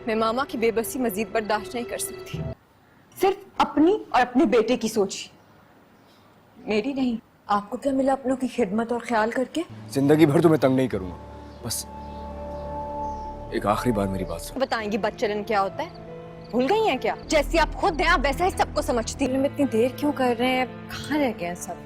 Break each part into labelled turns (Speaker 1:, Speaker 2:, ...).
Speaker 1: मैं मामा की बेबसी मजीद बर्दाश्त नहीं कर सकती।
Speaker 2: सिर्फ अपनी और अपने बेटे की सोची, मेरी नहीं। आपको क्या मिला अपनों की खिदमत और ख्याल करके?
Speaker 3: जिंदगी भर तुम्हें तंग नहीं करूंगा, बस एक आखिरी बार मेरी बात सुन।
Speaker 1: बताएंगी बच्चलन क्या होता है? भूल गई हैं क्या? जैसी आप खुद हैं आप वैसा ही सबको समझती हैं। इतनी देर क्यों कर रहे हैं? कहाँ रह गए हैं सब?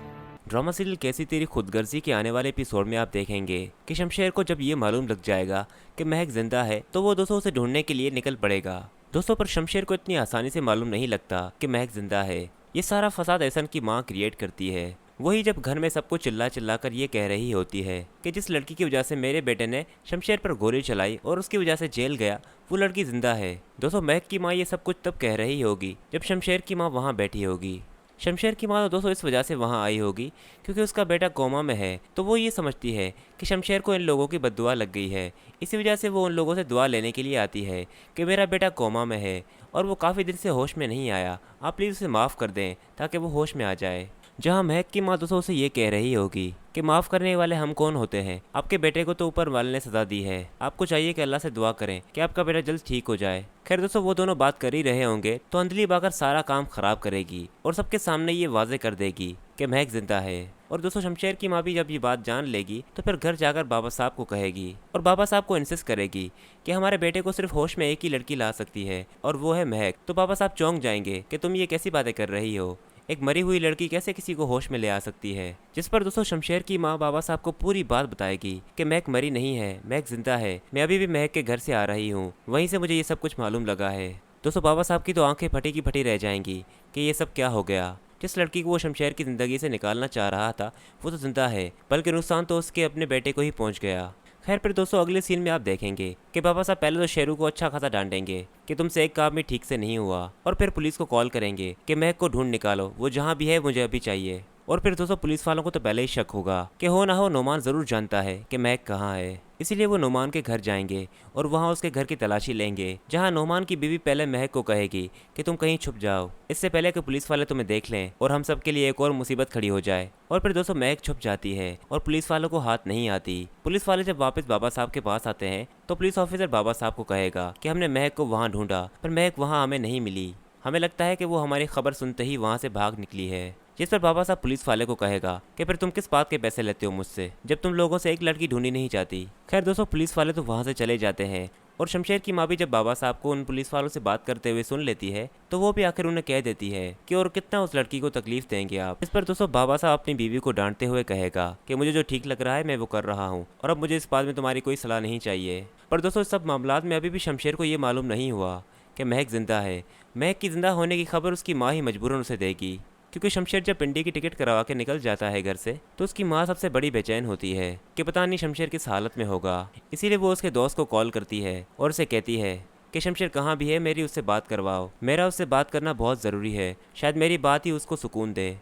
Speaker 4: ड्रामा सीरियल कैसी तेरी खुदगर्जी के आने वाले एपिसोड में आप देखेंगे कि शमशेर को जब ये मालूम लग जाएगा कि महक जिंदा है तो वो दोस्तों उसे ढूंढने के लिए निकल पड़ेगा। दोस्तों पर शमशेर को इतनी आसानी से मालूम नहीं लगता कि महक जिंदा है। ये सारा फसाद एहसन की माँ क्रिएट करती है। वही जब घर में सबको चिल्ला चिल्ला कर ये कह रही होती है कि जिस लड़की की वजह से मेरे बेटे ने शमशेर पर गोली चलाई और उसकी वजह से जेल गया वो लड़की जिंदा है। दोस्तों महक की माँ ये सब कुछ तब कह रही होगी जब शमशेर की माँ वहाँ बैठी होगी। शमशेर की माँ तो दोस्तों इस वजह से वहाँ आई होगी क्योंकि उसका बेटा कोमा में है, तो वो ये समझती है कि शमशेर को इन लोगों की बद्दुआ लग गई है। इसी वजह से वो उन लोगों से दुआ लेने के लिए आती है कि मेरा बेटा कोमा में है और वो काफ़ी दिन से होश में नहीं आया, आप प्लीज़ उसे माफ़ कर दें ताकि वो होश में आ जाए। जहाँ महक की माँ दोस्तों उसे ये कह रही होगी कि माफ़ करने वाले हम कौन होते हैं, आपके बेटे को तो ऊपर वाले ने सज़ा दी है, आपको चाहिए कि अल्लाह से दुआ करें कि आपका बेटा जल्द ठीक हो जाए। खैर दोस्तों वो दोनों बात कर ही रहे होंगे तो अंजलि आकर सारा काम ख़राब करेगी और सबके सामने ये वाजे कर देगी कि महक जिंदा है। और दोस्तों शमशेर की माँ भी जब ये बात जान लेगी तो फिर घर जाकर बाबा साहब को कहेगी और बाबा साहब को इंसिस्ट करेगी कि हमारे बेटे को सिर्फ होश में एक ही लड़की ला सकती है और वो है महक। तो बाबा साहब चौंक जाएंगे कि तुम ये कैसी बातें कर रही हो, एक मरी हुई लड़की कैसे किसी को होश में ले आ सकती है। जिस पर दोस्तों शमशेर की माँ बाबा साहब को पूरी बात बताएगी कि महक मरी नहीं है, महक जिंदा है, मैं अभी भी महक के घर से आ रही हूँ, वहीं से मुझे ये सब कुछ मालूम लगा है। दोस्तों बाबा साहब की तो आंखें फटी की फटी रह जाएंगी कि ये सब क्या हो गया। जिस लड़की को वो शमशेर की ज़िंदगी से निकालना चाह रहा था वो तो जिंदा है, बल्कि नुकसान तो उसके अपने बेटे को ही पहुंच गया। खैर फिर दोस्तों अगले सीन में आप देखेंगे कि बाबा साहब पहले तो शेरू को अच्छा खासा डांटेंगे कि तुमसे एक काम भी ठीक से नहीं हुआ और फिर पुलिस को कॉल करेंगे कि महक को ढूंढ निकालो, वो जहाँ भी है मुझे अभी चाहिए। और फिर दोस्तों पुलिस वालों को तो पहले ही शक होगा कि हो ना हो नोमान ज़रूर जानता है कि महक कहाँ है, इसीलिए वो नोमान के घर जाएंगे और वहाँ उसके घर की तलाशी लेंगे, जहाँ नोमान की बीवी पहले महक को कहेगी कि तुम कहीं छुप जाओ इससे पहले कि पुलिस वाले तुम्हें देख लें और हम सब के लिए एक और मुसीबत खड़ी हो जाए। और फिर दोस्तों महक छुप जाती है और पुलिस वालों को हाथ नहीं आती। पुलिस वाले जब वापस बाबा साहब के पास आते हैं तो पुलिस ऑफिसर बाबा साहब को कहेगा कि हमने महक को वहाँ ढूंढा पर महक वहाँ हमें नहीं मिली, हमें लगता है कि वो हमारी खबर सुनते ही वहाँ से भाग निकली है। जिस पर बाबा साहब पुलिस वाले को कहेगा कि फिर तुम किस बात के पैसे लेते हो मुझसे जब तुम लोगों से एक लड़की ढूंढी नहीं जाती। खैर दोस्तों पुलिस वाले तो वहाँ से चले जाते हैं और शमशेर की माँ भी जब बाबा साहब को उन पुलिस वालों से बात करते हुए सुन लेती है तो वो भी आखिर उन्हें कह देती है कि और कितना उस लड़की को तकलीफ देंगे आप। इस पर दोस्तों बाबा साहब अपनी बीवी को डांटते हुए कहेगा कि मुझे जो ठीक लग रहा है मैं वो कर रहा हूँ और अब मुझे इस बात में तुम्हारी कोई सलाह नहीं चाहिए। पर दोस्तों इस सब मामलात में अभी भी शमशेर को ये मालूम नहीं हुआ कि महक जिंदा है। महक की जिंदा होने की खबर उसकी माँ ही मजबूरन उसे देगी, क्योंकि शमशेर जब पिंडी की टिकट करवा के निकल जाता है घर से तो उसकी माँ सबसे बड़ी बेचैन होती है कि पता नहीं शमशेर किस हालत में होगा। इसीलिए वो उसके दोस्त को कॉल करती है और उसे कहती है कि शमशेर कहाँ भी है, मेरी उससे बात करवाओ, मेरा उससे बात करना बहुत ज़रूरी है, शायद मेरी बात ही उसको सुकून दे।